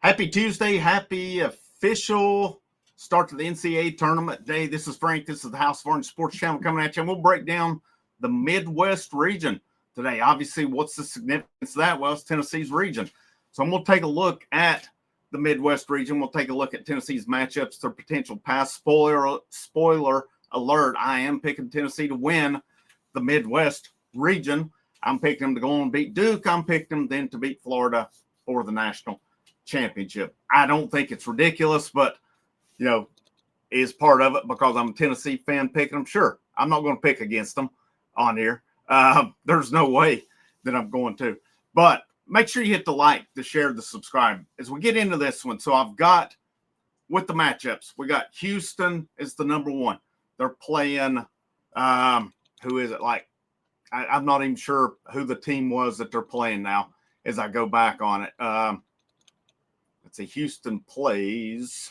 Happy Tuesday. Happy official start to the NCAA tournament day. This is Frank. This is the House of Orange Sports Channel coming at you. And we'll break down the Midwest region today. Obviously, what's the significance of that? Well, it's Tennessee's region. So I'm going to take a look at the Midwest region. We'll take a look at Tennessee's matchups, their potential pass. Spoiler alert, I am picking Tennessee to win the Midwest region. I'm picking them to go on and beat Duke. I'm picking them then to beat Florida for the national championship. I don't think it's ridiculous, but is part of it because I'm a Tennessee fan picking them. Sure, I'm not going to pick against them on here. There's no way that I'm going to. But make sure you hit the like, the share, the subscribe as we get into this one. So I've got with the matchups, we got Houston is the number one. They're playing. Who is it? I'm not even sure who the team was that they're playing now. As I go back on it. Let's see, Houston plays.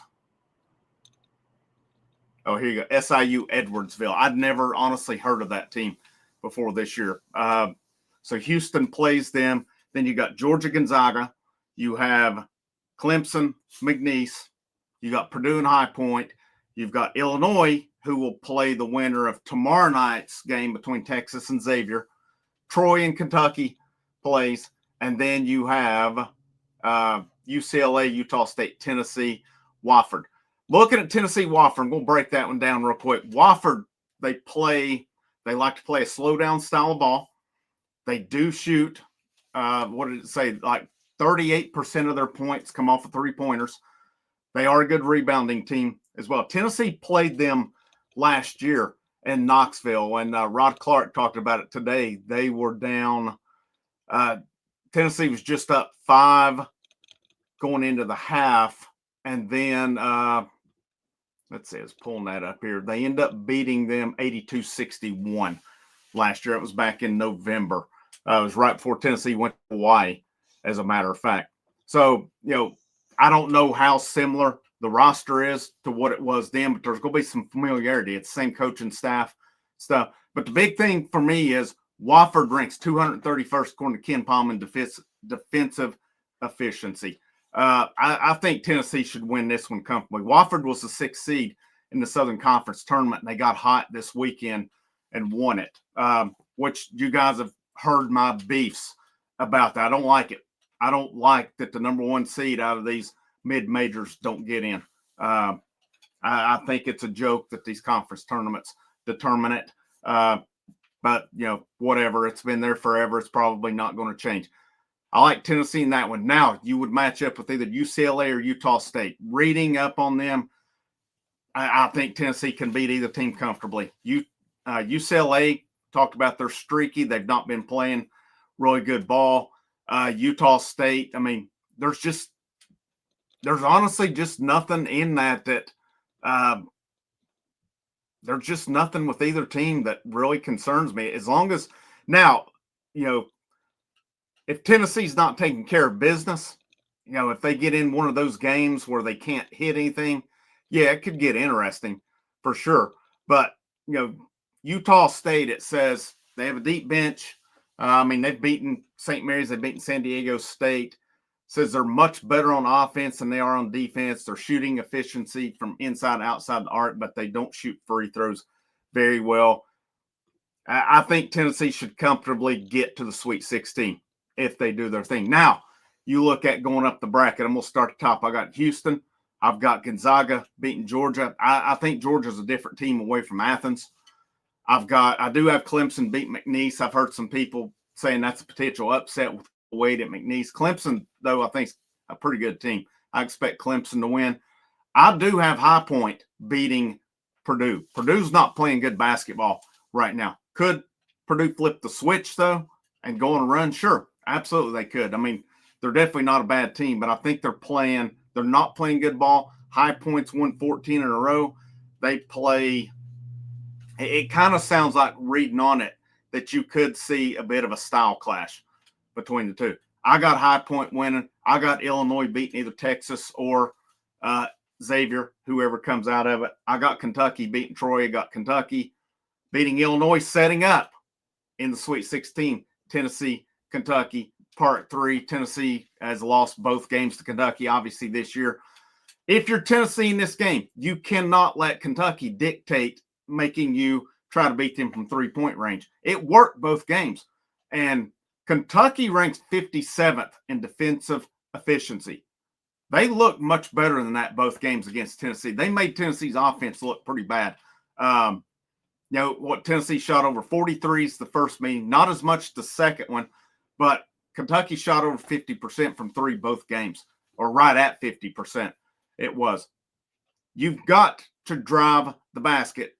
Oh, here you go. SIU Edwardsville. I'd never honestly heard of that team before this year. So Houston plays them. Then you got Georgia Gonzaga. You have Clemson, McNeese. You got Purdue and High Point. You've got Illinois, who will play the winner of tomorrow night's game between Texas and Xavier. Troy and Kentucky plays. And then you have UCLA, Utah State, Tennessee, Wofford. Looking at Tennessee, Wofford, we'll break that one down real quick. Wofford, they like to play a slow down style of ball. They do shoot, what did it say? Like 38% of their points come off of 3-pointers. They are a good rebounding team as well. Tennessee played them last year in Knoxville, and Rod Clark talked about it today. They were down. Tennessee was just up 5 going into the half, and then let's see, I was pulling that up here. They end up beating them 82-61 last year. It was back in November. It was right before Tennessee went to Hawaii, as a matter of fact. So, I don't know how similar the roster is to what it was then, but there's going to be some familiarity. It's the same coaching staff stuff. But the big thing for me is Wofford ranks 231st according to Ken Palm in defensive efficiency. I think Tennessee should win this one comfortably. Wofford was the 6th seed in the Southern Conference tournament, and they got hot this weekend and won it, which you guys have heard my beefs about that. I don't like it. I don't like that the number 1 seed out of these mid-majors don't get in. I think it's a joke that these conference tournaments determine it. But, whatever. It's been there forever. It's probably not going to change. I like Tennessee in that one. Now, you would match up with either UCLA or Utah State. Reading up on them, I think Tennessee can beat either team comfortably. UCLA, talked about they're streaky. They've not been playing really good ball. Utah State, there's honestly just nothing in that there's just nothing with either team that really concerns me. As long as now, if Tennessee's not taking care of business, if they get in one of those games where they can't hit anything, yeah, it could get interesting for sure. But, Utah State, it says they have a deep bench. They've beaten St. Mary's. They've beaten San Diego State. It says they're much better on offense than they are on defense. Their shooting efficiency from inside, outside the arc, but they don't shoot free throws very well. I think Tennessee should comfortably get to the Sweet 16 if they do their thing. Now, you look at going up the bracket. I'm going to start at the top. I got Houston. I've got Gonzaga beating Georgia. I think Georgia's a different team away from Athens. I do have Clemson beat McNeese. I've heard some people saying that's a potential upset with Wade at McNeese. Clemson, though, I think is a pretty good team. I expect Clemson to win. I do have High Point beating Purdue. Purdue's not playing good basketball right now. Could Purdue flip the switch, though, and go on a run? Sure, absolutely they could. They're definitely not a bad team, but I think they're not playing good ball. High Point's won 14 in a row. They play – it kind of sounds like reading on it that you could see a bit of a style clash between the two. I got High Point winning. I got Illinois beating either Texas or Xavier, whoever comes out of it. I got Kentucky beating Troy. I got Kentucky beating Illinois, setting up in the Sweet 16. Tennessee, Kentucky, part 3, Tennessee has lost both games to Kentucky, obviously, this year. If you're Tennessee in this game, you cannot let Kentucky dictate making you try to beat them from 3-point range. It worked both games. And Kentucky ranks 57th in defensive efficiency. They look much better than that both games against Tennessee. They made Tennessee's offense look pretty bad. What Tennessee shot over 43s the first meeting, not as much the second one, but Kentucky shot over 50% from 3 both games, or right at 50%. It was. You've got to drive the basket.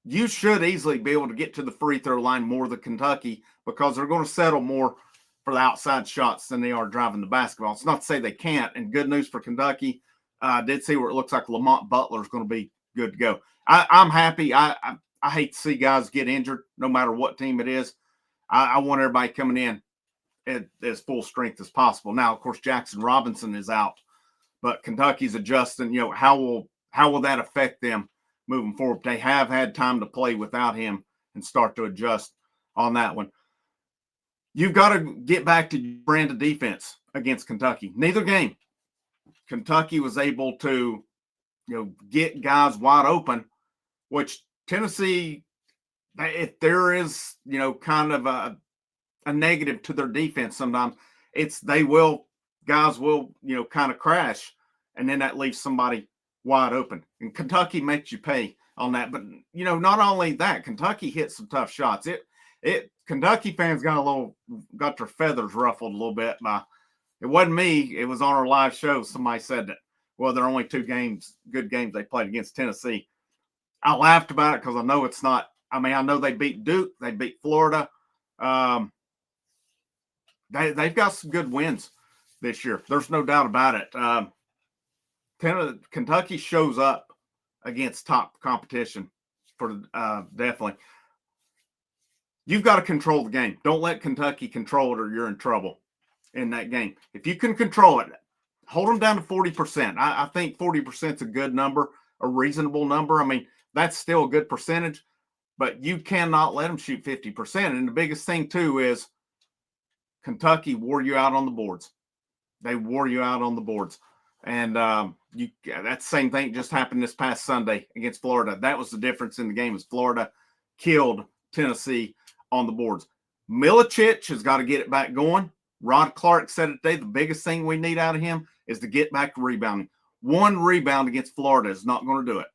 You should easily be able to get to the free throw line more than Kentucky because they're going to settle more for the outside shots than they are driving the basketball. It's not to say they can't. And good news for Kentucky. I did see where it looks like Lamont Butler is going to be good to go. I'm happy. I hate to see guys get injured no matter what team it is. I want everybody coming in at as full strength as possible. Now, of course, Jackson Robinson is out, but Kentucky's adjusting. How will that affect them moving forward? They have had time to play without him and start to adjust on that one. You've got to get back to brand of defense against Kentucky. Neither game, Kentucky was able to, get guys wide open, which Tennessee, if there is, kind of a negative to their defense sometimes, guys will, kind of crash, and then that leaves somebody wide open. And Kentucky makes you pay on that. But, not only that, Kentucky hit some tough shots. Kentucky fans got their feathers ruffled a little bit by, it wasn't me, it was on our live show. Somebody said that, well, there are only 2 good games they played against Tennessee. I laughed about it because I know it's not. I know they beat Duke, they beat Florida. They've got some good wins this year. There's no doubt about it. Kentucky shows up against top competition for definitely. You've got to control the game. Don't let Kentucky control it or you're in trouble in that game. If you can control it, hold them down to 40%. I think 40% is a good number, a reasonable number. That's still a good percentage, but you cannot let them shoot 50%. And the biggest thing, too, is Kentucky wore you out on the boards. They wore you out on the boards. And that same thing just happened this past Sunday against Florida. That was the difference in the game, is Florida killed Tennessee on the boards. Milicic has got to get it back going. Rod Clark said it today, the biggest thing we need out of him is to get back to rebounding. 1 rebound against Florida is not going to do it.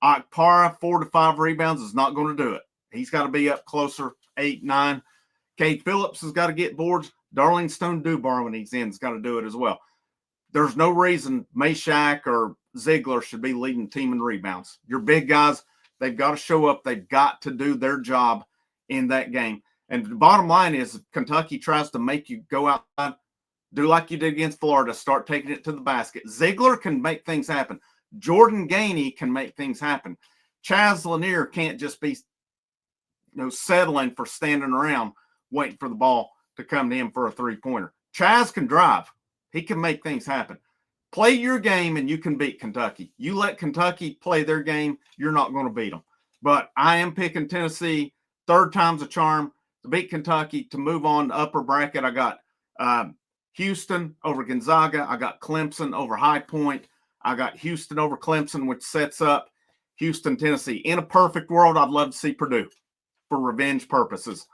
Akpara, 4 to 5 rebounds is not going to do it. He's got to be up closer, 8, 9. Cade Phillips has got to get boards. Darlene Stone-Dubar, when he's in, has got to do it as well. There's no reason Meshack or Ziegler should be leading the team in rebounds. Your big guys, they've got to show up. They've got to do their job in that game. And the bottom line is, if Kentucky tries to make you go outside, do like you did against Florida, start taking it to the basket. Ziegler can make things happen. Jordan Gainey can make things happen. Chaz Lanier can't just be settling for standing around waiting for the ball to come to him for a 3-pointer. Chaz can drive. He can make things happen. Play your game and you can beat Kentucky. You let Kentucky play their game, you're not going to beat them. But I am picking Tennessee, 3rd time's a charm, to beat Kentucky, to move on to upper bracket. I got Houston over Gonzaga. I got Clemson over High Point. I got Houston over Clemson, which sets up Houston, Tennessee. In a perfect world, I'd love to see Purdue for revenge purposes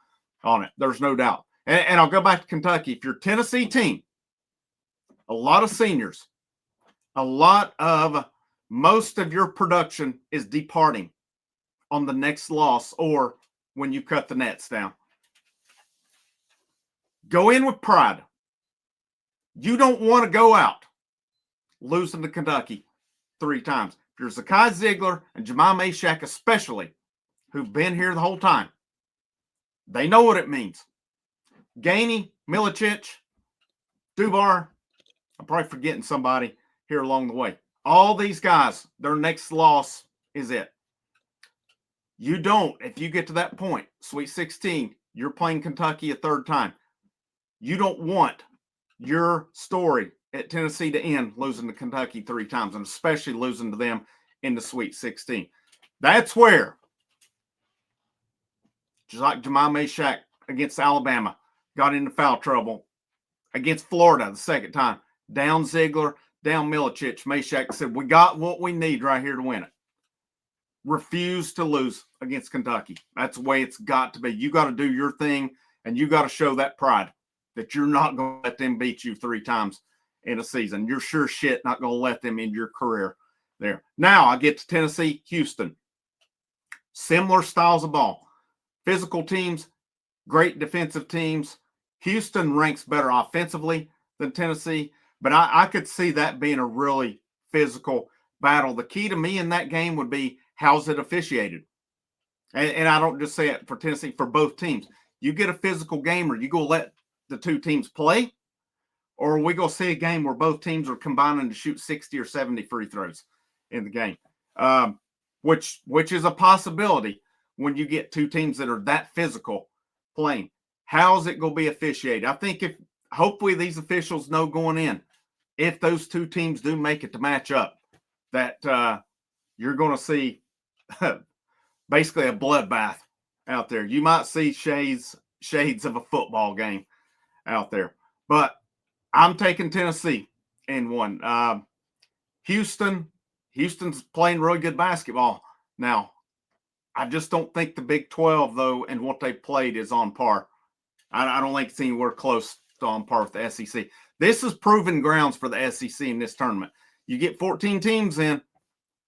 on it. There's no doubt. And I'll go back to Kentucky. If you're a Tennessee team, a lot of seniors, most of your production is departing on the next loss or when you cut the nets down. Go in with pride. You don't want to go out losing to Kentucky 3 times. If you're Zakai Ziegler and Jamal Meshack especially, who've been here the whole time, they know what it means. Gainey, Milicic, Dubar, I'm probably forgetting somebody here along the way. All these guys, their next loss is it. You don't, if you get to that point, Sweet 16, you're playing Kentucky a 3rd time. You don't want your story at Tennessee to end losing to Kentucky 3 times, and especially losing to them in the Sweet 16. That's where, just like Jamal Meshack against Alabama, got into foul trouble against Florida the second time. Down Ziegler, down Milicic. Mashack said, we got what we need right here to win it. Refuse to lose against Kentucky. That's the way it's got to be. You got to do your thing, and you got to show that pride that you're not going to let them beat you 3 times in a season. You're sure shit not going to let them end your career there. Now I get to Tennessee, Houston. Similar styles of ball. Physical teams, great defensive teams. Houston ranks better offensively than Tennessee, but I could see that being a really physical battle. The key to me in that game would be how's it officiated? And I don't just say it for Tennessee, for both teams. You get a physical game, or you go let the 2 teams play, or are we going to see a game where both teams are combining to shoot 60 or 70 free throws in the game, which is a possibility when you get 2 teams that are that physical playing. How's it going to be officiated? I think hopefully these officials know going in, if those 2 teams do make it to match up, that you're going to see basically a bloodbath out there. You might see shades of a football game out there. But I'm taking Tennessee in one. Houston's playing really good basketball now. I just don't think the Big 12, though, and what they played is on par. I don't think it's anywhere close to on par with the SEC. This is proven grounds for the SEC in this tournament. You get 14 teams in,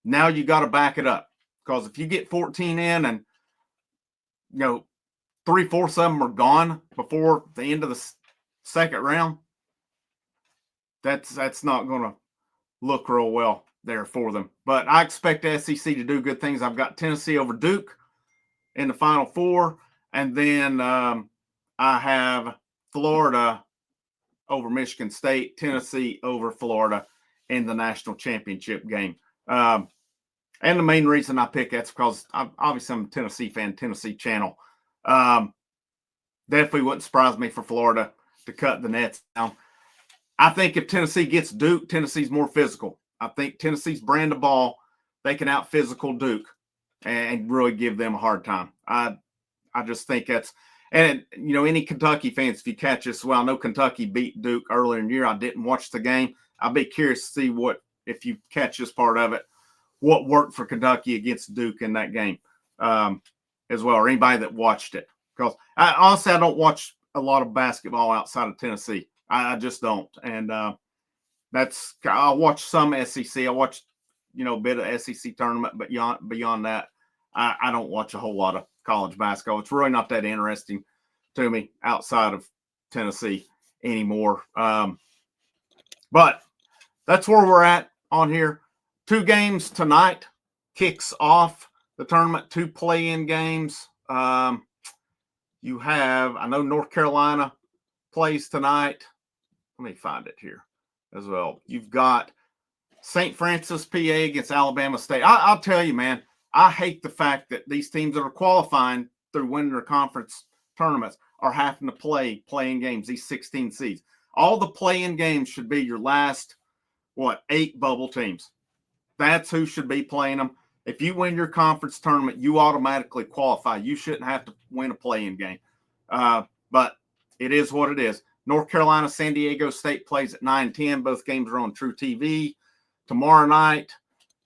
now you got to back it up. Because if you get 14 in and, 3/4 of them are gone before the end of the second round, that's not going to look real well there for them. But I expect the SEC to do good things. I've got Tennessee over Duke in the Final Four, and then I have Florida over Michigan State, Tennessee over Florida in the national championship game. And the main reason I pick that's because I'm a Tennessee fan, Tennessee channel. Definitely wouldn't surprise me for Florida to cut the nets down. I think if Tennessee gets Duke, Tennessee's more physical. I think Tennessee's brand of ball, they can out physical Duke and really give them a hard time. I just think that's, and any Kentucky fans, if you catch this, well, I know Kentucky beat Duke earlier in the year. I didn't watch the game. I'll be curious to see if you catch this part of it, what worked for Kentucky against Duke in that game as well, or anybody that watched it. Because honestly, I don't watch a lot of basketball outside of Tennessee. I just don't. And I watch some SEC. I watch, a bit of SEC tournament, but beyond that, I don't watch a whole lot of college basketball. It's really not that interesting to me outside of Tennessee anymore. But that's where we're at on here. 2 games tonight kicks off the tournament, 2 play-in games. You have, I know North Carolina plays tonight. Let me find it here as well. You've got St. Francis, PA against Alabama State. I'll tell you, man, I hate the fact that these teams that are qualifying through winning their conference tournaments are having to play play-in games, these 16 seeds. All the play-in games should be your last, 8 bubble teams. That's who should be playing them. If you win your conference tournament, you automatically qualify. You shouldn't have to win a play-in game. But it is what it is. North Carolina, San Diego State plays at 9:10. Both games are on True TV. Tomorrow night,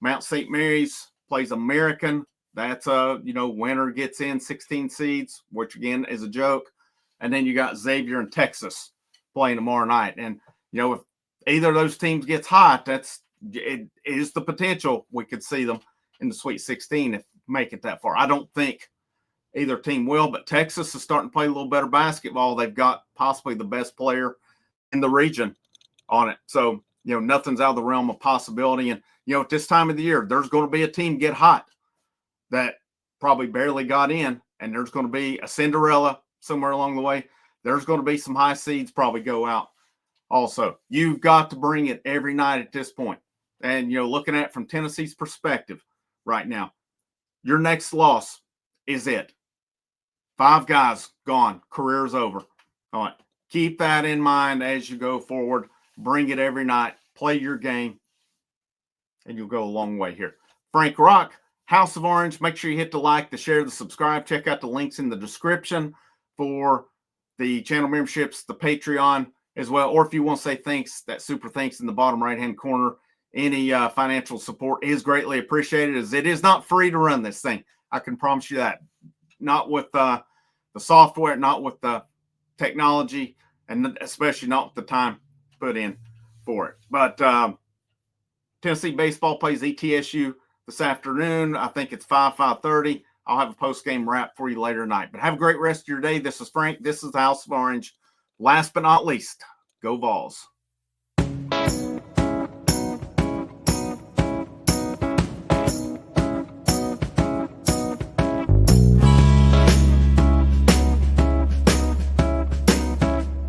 Mount St. Mary's plays American. That's winner gets in 16 seeds, which again is a joke. And then you got Xavier and Texas playing tomorrow night. And, if either of those teams gets hot, it is the potential we could see them in the Sweet 16 if make it that far. I don't think either team will, but Texas is starting to play a little better basketball. They've got possibly the best player in the region on it. So, nothing's out of the realm of possibility. And, at this time of the year, there's going to be a team get hot that probably barely got in, and there's going to be a Cinderella somewhere along the way. There's going to be some high seeds probably go out also. You've got to bring it every night at this point. And, looking at it from Tennessee's perspective right now, your next loss is it. 5 guys gone. Career's over. All right. Keep that in mind as you go forward. Bring it every night. Play your game. And you'll go a long way here. Frank Rock, House of Orange. Make sure you hit the like, the share, the subscribe. Check out the links in the description for the channel memberships, the Patreon. as well. Or if you want to say thanks, that super thanks in the bottom right-hand corner, any financial support is greatly appreciated, as it is not free to run this thing. I can promise you that. Not with the software, not with the technology, and especially not with the time put in for it. But Tennessee baseball plays ETSU this afternoon. I think it's 5:30. I'll have a post-game wrap for you later tonight. But have a great rest of your day. This is Frank. This is the House of Orange. Last but not least, go Vols.